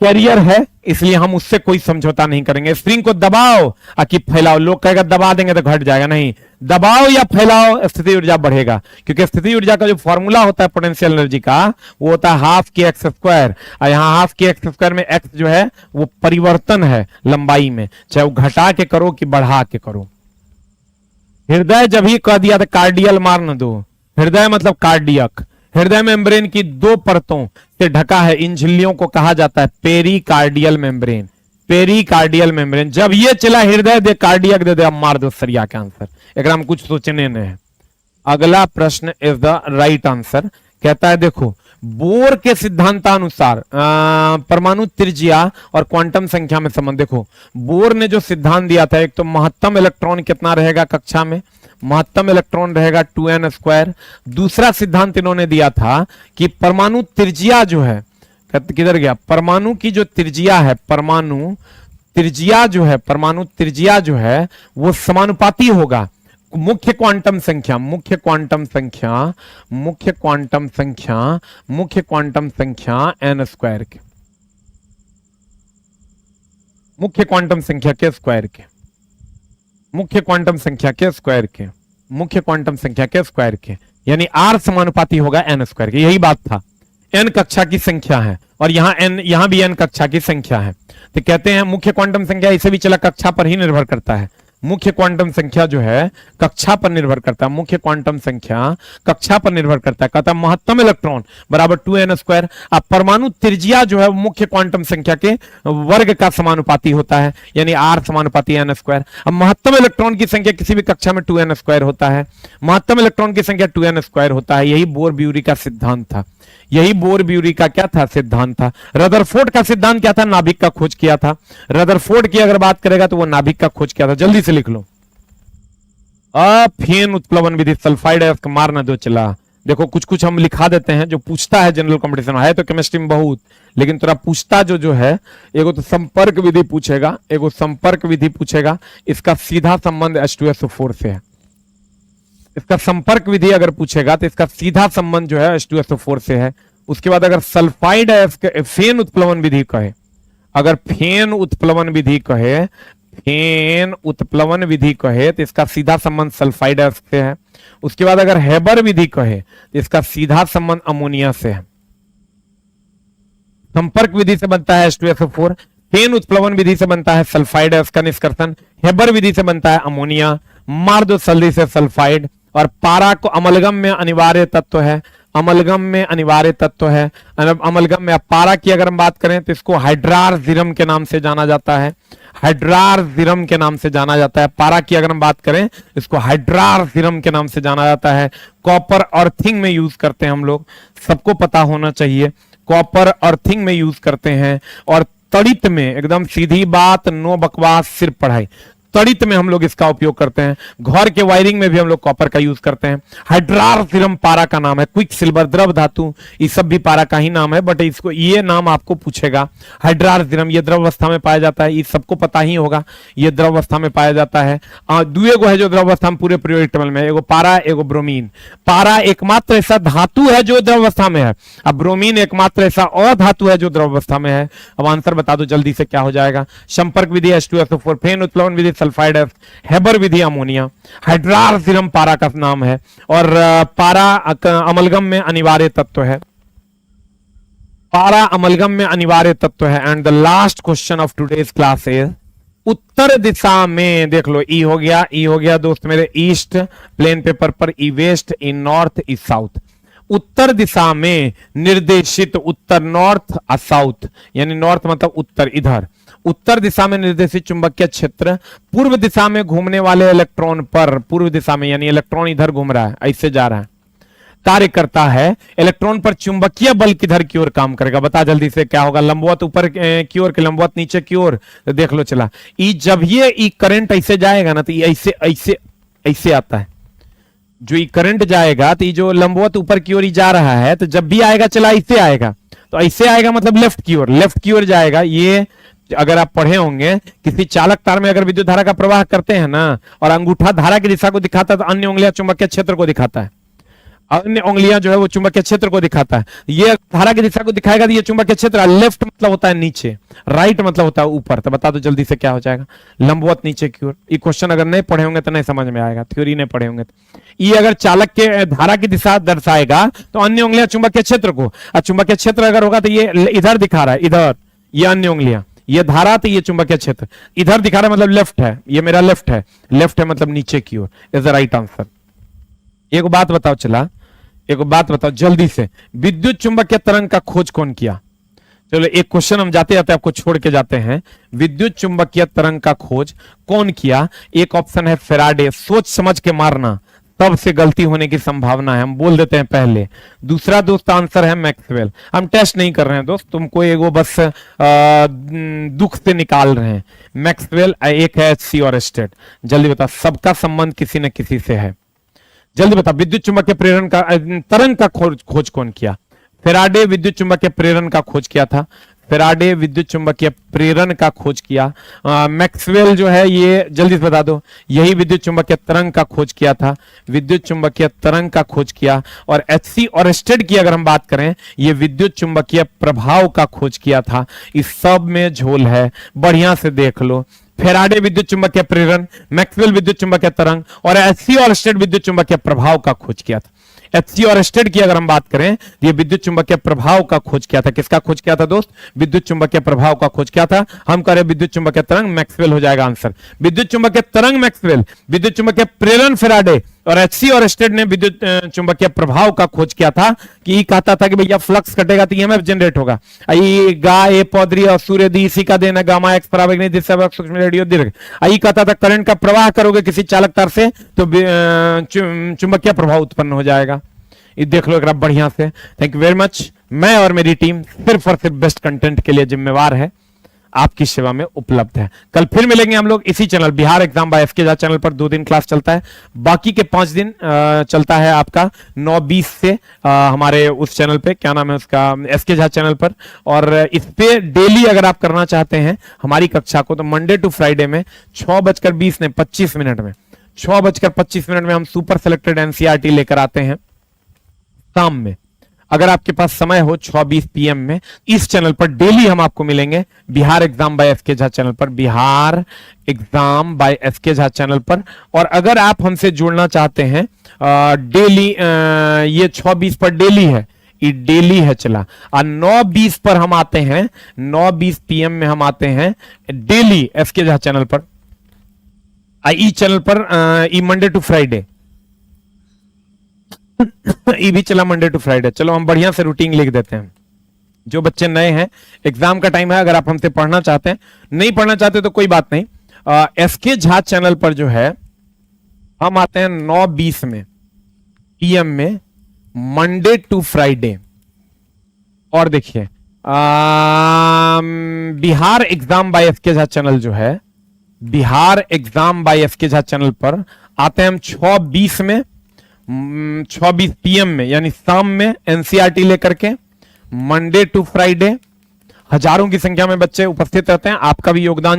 कैरियर है, इसलिए हम उससे कोई समझौता नहीं करेंगे। स्प्रिंग को दबाओ आकि फैलाओ, लोग कहेगा दबा देंगे तो घट जाएगा, नहीं, दबाओ या फैलाओ स्थिति ऊर्जा बढ़ेगा, क्योंकि स्थिति ऊर्जा का जो फॉर्मूला होता है पोटेंशियल एनर्जी का, वो होता है हाफ के एक्स स्क्वायर, और यहाँ हाफ के एक्स स्क्वायर में एक्स जो है वो परिवर्तन है लंबाई में, चाहे वो घटा के करो कि बढ़ा के करो। हृदय जब ही कह दिया था कार्डियल मार न दो, हृदय मतलब कार्डियक, हृदय मेम्ब्रेन की 2 परतों से ढका है, इन झिल्लियों को कहा जाता है पेरिकार्डियल मेम्ब्रेन, पेरिकार्डियल मेम्ब्रेन। जब ये चला हृदय दे कार्डियक दे दे, अब मार दो सरिया के आंसर, एक हम कुछ सोचने नहीं है। अगला प्रश्न इज द राइट आंसर, कहता है देखो, बोर के सिद्धांतानुसार परमाणु त्रिज्या और क्वांटम संख्या में संबंध। देखो बोर ने जो सिद्धांत दिया था, एक तो महत्तम इलेक्ट्रॉन कितना रहेगा कक्षा में, महत्तम इलेक्ट्रॉन रहेगा 2n²। दूसरा सिद्धांत इन्होंने दिया था कि परमाणु त्रिज्या जो है, किधर गया, परमाणु की जो त्रिज्या है, परमाणु त्रिज्या जो है वो समानुपाती होगा मुख्य क्वांटम संख्या n² के, मुख्य क्वांटम संख्या के स्क्वायर के, मुख्य क्वांटम संख्या के स्क्वायर के, यानी r समानुपाती होगा n² के। यही बात था, n कक्षा की संख्या है और यहां भी n कक्षा की संख्या है, तो कहते हैं मुख्य क्वांटम संख्या, इसे भी चला कक्षा पर ही निर्भर करता है, मुख्य क्वांटम संख्या जो है कक्षा पर निर्भर करता है, मुख्य क्वांटम संख्या कक्षा पर निर्भर करता है। कहता है महत्तम इलेक्ट्रॉन बराबर 2n²। अब परमाणु त्रिज्या जो है मुख्य क्वांटम संख्या के वर्ग का समानुपाती होता है, यानी r समानुपाती n²। अब महत्तम इलेक्ट्रॉन की संख्या किसी भी कक्षा में 2n² होता है, महत्तम इलेक्ट्रॉन की संख्या 2n² होता है। यही बोर ब्यूरी का सिद्धांत था, यही बोर ब्यूरी का क्या था, सिद्धांत था। रदरफोर्ड का सिद्धांत क्या था, नाभिक का खोज किया था। रदरफोर्ड की अगर बात करेगा तो वो नाभिक का खोज किया था। जल्दी से लिख लो, फेन उत्प्लवन विधि, सल्फाइड आयस्क मारना दो चला। देखो कुछ कुछ हम लिखा देते हैं जो पूछता है जनरल कंपटीशन है, तो केमिस्ट्री में बहुत, लेकिन थोड़ा पूछता जो है, एगो तो संपर्क विधि पूछेगा, एगो संपर्क विधि पूछेगा, इसका सीधा संबंध H2SO4 से है। इसका संपर्क विधि अगर पूछेगा तो इसका सीधा संबंध जो है H2SO4 से है। उसके बाद अगर सल्फाइड फेन उत्प्लवन विधि कहे, अगर फेन उत्प्लवन विधि कहे तो इसका सीधा संबंध सल्फाइड से है। उसके बाद अगर हेबर विधि कहे तो इसका सीधा संबंध अमोनिया से है। संपर्क विधि से बनता है H2SO4, फेन उत्प्लवन विधि से बनता है सल्फाइड का निष्कर्षण, हेबर विधि से बनता है अमोनिया, मार दो जल्दी से सल्फाइड। और पारा को अमलगम में अनिवार्य तत्व है, अमलगम में अनिवार्य तत्व है। अमलगम में पारा की अगर हम बात करें तो इसको हाइड्रारजिरम के नाम से जाना जाता है, हाइड्रारजिरम के नाम से जाना जाता है। पारा की अगर हम बात करें इसको हाइड्रारजिरम के नाम से जाना जाता है। कॉपर अर्थिंग में यूज करते हैं हम लोग, सबको पता होना चाहिए, कॉपर अर्थिंग में यूज करते हैं। और तड़ित में, एकदम सीधी बात, नो बकवास सिर्फ पढ़ाई, तड़ित में हम लोग इसका उपयोग करते हैं, घर के वायरिंग में भी हम लोग कॉपर का यूज करते हैं। हाइड्रारथिरम पारा का नाम है, क्विक सिल्वर, द्रव धातु, ये सब भी पारा का ही नाम है, बट इसको ये नाम आपको पूछेगा। हाइड्रारथिरम ये द्रव अवस्था में पाया जाता है, ये सबको पता ही होगा, ये द्रव अवस्था में पाया जाता है। दुए गो है जो द्रव अवस्था में पूरे पीरियोडिक टेबल में, एगो पारा एगो ब्रोमीन। पारा एकमात्र ऐसा धातु है जो द्रव अवस्था में है, अब ब्रोमीन एकमात्र ऐसा अधातु है जो द्रव अवस्था में है। अब आंसर बता दो जल्दी से क्या हो जाएगा। संपर्क विधि H2SO4, फेन उत्प्लवन विधि सल्फाइड F, हेबर विधि अमोनिया। हाइड्रारथिरम पारा का नाम है, और पारा अमलगम में अनिवार्य तत्व है, पारा अमलगम में अनिवार्य तत्व है। And the last question of today's class is उत्तर दिशा में, देख लो ई हो गया, ई हो गया दोस्त मेरे ईस्ट प्लेन पेपर पर, ई वेस्ट, ई नॉर्थ, ई साउथ। उत्तर दिशा में निर्देशित, उत्तर नॉर्थ और साउथ, यानी नॉर्थ मतलब उत्तर, इधर उत्तर दिशा में निर्देशित चुंबकीय क्षेत्र पूर्व दिशा में घूमने वाले इलेक्ट्रॉन पर, पूर्व दिशा में यानी इलेक्ट्रॉन इधर घूम रहा है, ऐसे जा रहा है, कार्य करता है। इलेक्ट्रॉन पर चुंबकीय बल किधर की ओर काम करेगा, बता जल्दी से क्या होगा। लंबवत ऊपर की ओर, लंबवत नीचे की ओर, तो देख लो चला, ई जब ये करंट ऐसे जाएगा ना, तो ये ऐसे ऐसे ऐसे आता है, जो ये करंट जाएगा, तो ये जो लंबवत ऊपर की ओर ही जा रहा है, तो जब भी आएगा चला ऐसे आएगा, तो ऐसे आएगा मतलब लेफ्ट की ओर, लेफ्ट की ओर जाएगा। ये अगर आप पढ़े होंगे, किसी चालक तार में अगर विद्युत धारा का प्रवाह करते हैं ना, और अंगूठा धारा की दिशा को दिखाता है, तो अन्य उंगलियां चुंबकीय क्षेत्र को दिखाता है, अन्य उंगलियां जो है वो चुंबकीय क्षेत्र को दिखाता है। ये धारा की दिशा को दिखाएगा, तो ये चुंबकीय क्षेत्र, लेफ्ट मतलब होता है नीचे, राइट मतलब होता है ऊपर। तो बता दो जल्दी से क्या हो जाएगा, लंबवत नीचे की ओर। ये क्वेश्चन अगर नहीं पढ़े होंगे तो नहीं समझ में आएगा, थ्योरी नहीं पढ़े होंगे तो। ये अगर चालक के धारा की दिशा दर्शाएगा, तो अन्य उंगलियां चुंबकीय क्षेत्र को, और चुंबकीय क्षेत्र अगर होगा तो ये इधर दिखा रहा है, इधर ये अन्य उंगलियां, ये धारा, तो ये चुंबकीय क्षेत्र इधर दिखा रहा है, मतलब लेफ्ट है, ये मेरा लेफ्ट है, लेफ्ट है मतलब नीचे की ओर, इज द राइट आंसर। एक बात बताओ चला, एक बात बताओ जल्दी से, विद्युत चुंबकीय तरंग का खोज कौन किया। चलो एक क्वेश्चन हम जाते जाते आपको छोड़ के जाते हैं, विद्युत चुंबकीय तरंग का खोज कौन किया। एक ऑप्शन है फैराडे, सोच समझ के मारना, तब से गलती होने की संभावना है, हम बोल देते हैं पहले। दूसरा दोस्त आंसर है मैक्सवेल, हम टेस्ट नहीं कर रहे हैं दोस्त, तुमको एगो बस दुख से निकाल रहे हैं। मैक्सवेल, एक है HC और स्टेट। जल्दी बता, सबका संबंध किसी न किसी से है, जल्दी बता। विद्युत चुंबकीय प्रेरण का तरंग का खोज कौन किया। फैराडे विद्युत चुंबकीय प्रेरण का खोज किया था, फैराडे विद्युत चुंबकीय प्रेरण का खोज किया। मैक्सवेल जो है ये जल्दी से बता दो, यही विद्युत चुंबकीय तरंग का खोज किया था, विद्युत चुंबकीय तरंग का खोज किया। और HC और स्टेट की अगर हम बात करें, ये विद्युत चुंबकीय प्रभाव का खोज किया था। इस सब में झोल है, बढ़िया से देख लो। फैराडे विद्युत चुंबकीय प्रेरण, मैक्सवेल विद्युत चुंबकीय तरंग, और HC और स्टेट विद्युत चुंबकीय प्रभाव का खोज किया था। HC और स्टेट की अगर हम बात करें, ये विद्युत चुंबकीय प्रभाव का खोज किया था। किसका खोज किया था दोस्त, विद्युत चुंबकीय प्रभाव का खोज किया था। हम कह रहे विद्युत चुंबकीय तरंग, मैक्सवेल हो जाएगा आंसर। विद्युत चुंबकीय तरंग मैक्सवेल, विद्युत चुंबकीय प्रेरण फैराडे, और HC और स्टेट ने विद्युत चुंबकीय प्रभाव का खोज किया था, कि कहता था कि भैया फ्लक्स कटेगा तो EMF जनरेट होगा। ए पौधरी और सूर्य दी, इसी का देना गामा एक्स बराबर नहीं, जिससे सूक्ष्म रेडियो दीर्घ। कहता था करंट का प्रवाह करोगे किसी चालक तार से, तो चुंबकीय प्रभाव उत्पन्न हो जाएगा। ये देख लो एक बढ़िया से। Thank you very much. मैं और मेरी टीम सिर्फ और सिर्फ बेस्ट कंटेंट के लिए जिम्मेवार है, आपकी सेवा में उपलब्ध है। कल फिर मिलेंगे हम लोग इसी channel Bihar exam by SK Jha channel पर। 2 दिन क्लास चलता है, बाकी के 5 दिन चलता है आपका 9:20 से हमारे उस चैनल पे, क्या नाम है उसका, एसके झा चैनल पर। और इस पे डेली अगर आप करना चाहते हैं हमारी कक्षा को, तो मंडे टू फ्राइडे में 6:25 में 6:25 में हम सुपर सेलेक्टेड एनसीईआरटी लेकर आते हैं शाम में। अगर आपके पास समय हो 6:20 PM में, इस चैनल पर डेली हम आपको मिलेंगे, Bihar exam by SK Jha channel पर, Bihar exam by SK Jha channel पर। और अगर आप हमसे जुड़ना चाहते हैं डेली, ये 6:20 पर डेली है, ये डेली है चला। और 9:20 पर हम आते हैं, 9:20 PM में हम आते हैं डेली एसके झा चैनल पर, ई चैनल पर, ई मंडे टू फ्राइडे ये भी चला मंडे टू फ्राइडे। चलो हम बढ़िया से रूटीन लिख देते हैं। जो बच्चे नए हैं, एग्जाम का टाइम है, अगर आप हमसे पढ़ना चाहते हैं, नहीं पढ़ना चाहते तो कोई बात नहीं। एसके झा चैनल पर जो है हम आते हैं 9:20 में PM में, मंडे टू फ्राइडे। और देखिए Bihar exam by SK Jha channel जो है Bihar exam by SK Jha channel पर आते हैं हम 6:20 में, 6:20 PM में, यानी शाम में एनसीईआरटी लेकर के। मंडे टू फ्राइडे हजारों की संख्या में बच्चे उपस्थित रहते हैं, आपका भी योगदान